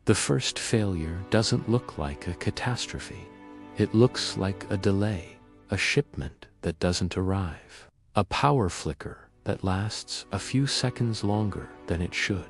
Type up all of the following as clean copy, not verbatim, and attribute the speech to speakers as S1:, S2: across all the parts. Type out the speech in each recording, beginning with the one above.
S1: The first failure doesn't look like a catastrophe. It looks like a delay, a shipment that doesn't arrive, a power flicker that lasts a few seconds longer than it should,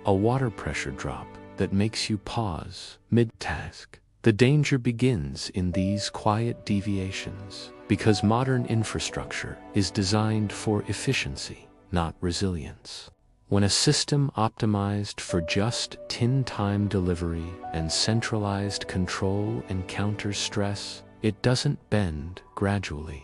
S1: a water pressure drop that makes you pause mid-task. The danger begins in these quiet deviations because modern infrastructure is designed for efficiency, not resilience. When a system optimized for just tin-time delivery and centralized control encounters stress, it doesn't bend gradually.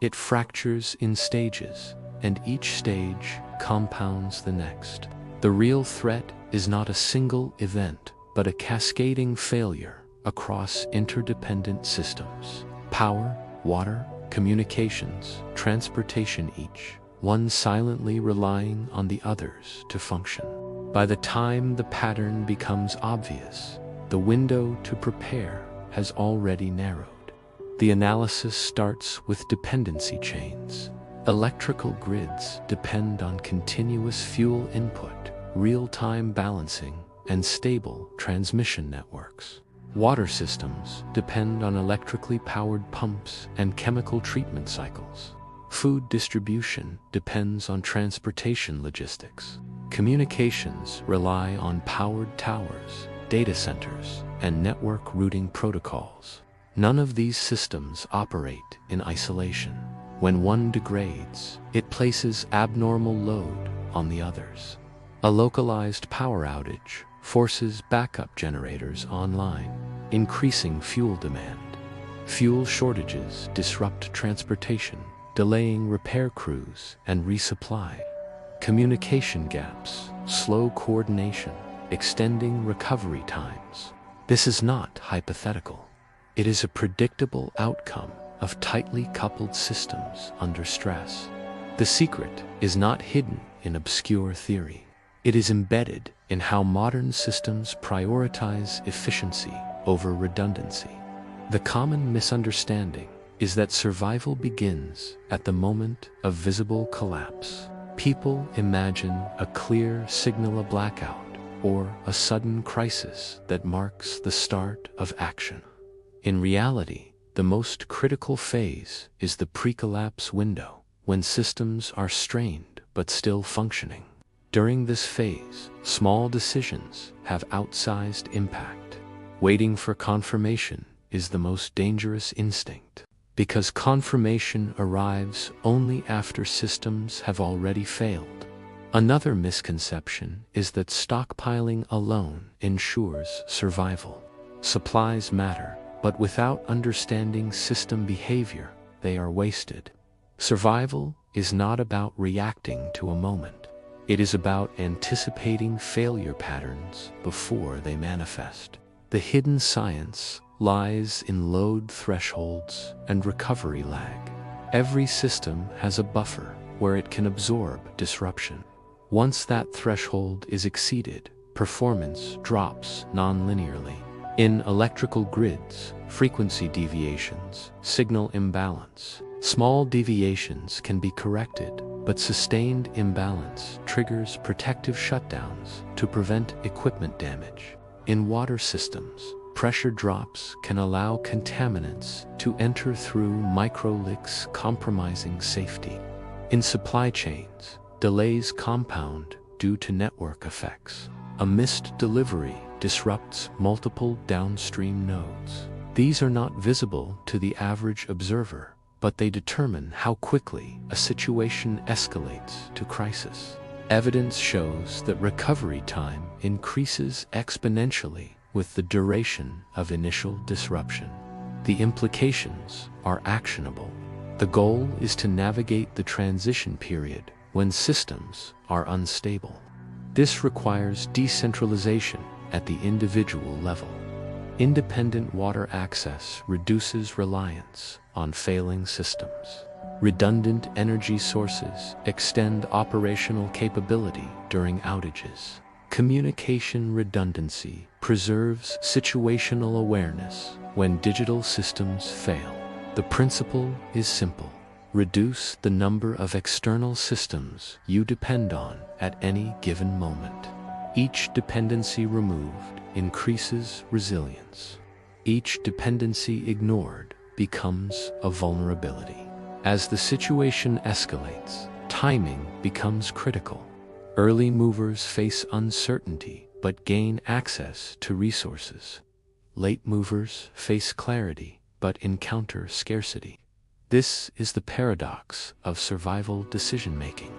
S1: It fractures in stages, and each stage compounds the next. The real threat is not a single event, but a cascading failure across interdependent systems. Power, water, communications, transportation, each one silently relying on the others to function. By the time the pattern becomes obvious, the window to prepare has already narrowed. The analysis starts with dependency chains. Electrical grids depend on continuous fuel input, real-time balancing, and stable transmission networks. Water systems depend on electrically powered pumps and chemical treatment cycles. Food distribution depends on transportation logistics. Communications rely on powered towers, data centers, and network routing protocols. None of these systems operate in isolation. When one degrades, it places abnormal load on the others. A localized power outage forces backup generators online, increasing fuel demand. Fuel shortages disrupt transportation, delaying repair crews and resupply. Communication gaps slow coordination, extending recovery times. This is not hypothetical. It is a predictable outcome of tightly coupled systems under stress. The secret is not hidden in obscure theory. It is embedded in how modern systems prioritize efficiency over redundancy. The common misunderstanding is that survival begins at the moment of visible collapse. People imagine a clear signal, a blackout, or a sudden crisis that marks the start of action. In reality, the most critical phase is the pre-collapse window, when systems are strained but still functioning. During this phase, small decisions have outsized impact. Waiting for confirmation is the most dangerous instinct, because confirmation arrives only after systems have already failed. Another misconception is that stockpiling alone ensures survival. Supplies matter, but without understanding system behavior, they are wasted. Survival is not about reacting to a moment. It is about anticipating failure patterns before they manifest. The hidden science lies in load thresholds and recovery lag. Every system has a buffer where it can absorb disruption. Once that threshold is exceeded, performance drops non-linearly. In electrical grids, frequency deviations signal imbalance. Small deviations can be corrected, but sustained imbalance triggers protective shutdowns to prevent equipment damage. In water systems, pressure drops can allow contaminants to enter through micro-leaks, compromising safety. In supply chains, delays compound due to network effects. A missed delivery disrupts multiple downstream nodes. These are not visible to the average observer, but they determine how quickly a situation escalates to crisis. Evidence shows that recovery time increases exponentially with the duration of initial disruption. The implications are actionable. The goal is to navigate the transition period when systems are unstable. This requires decentralization at the individual level. Independent water access reduces reliance on failing systems. Redundant energy sources extend operational capability during outages. Communication redundancy preserves situational awareness when digital systems fail. The principle is simple. Reduce the number of external systems you depend on at any given moment. Each dependency removed increases resilience. Each dependency ignored becomes a vulnerability. As the situation escalates, timing becomes critical. Early movers face uncertainty but gain access to resources. Late movers face clarity but encounter scarcity. This is the paradox of survival decision-making.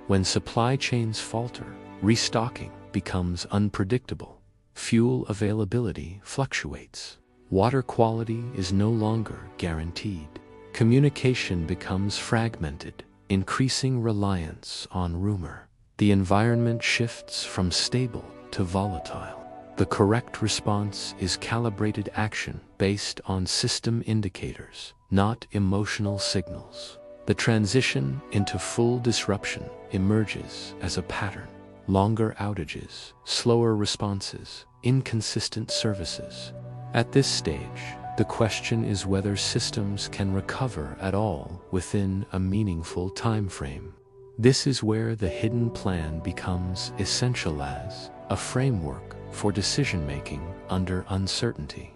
S1: When supply chains falter, restocking becomes unpredictable. Fuel availability fluctuates. Water quality is no longer guaranteed. Communication becomes fragmented, increasing reliance on rumor. The environment shifts from stable to volatile. The correct response is calibrated action based on system indicators, not emotional signals. The transition into full disruption emerges as a pattern. Longer outages, slower responses, inconsistent services. At this stage, the question is whether systems can recover at all within a meaningful time frame. This is where the hidden plan becomes essential as a framework for decision-making under uncertainty.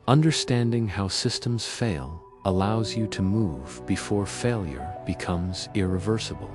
S1: Understanding how systems fail allows you to move before failure becomes irreversible.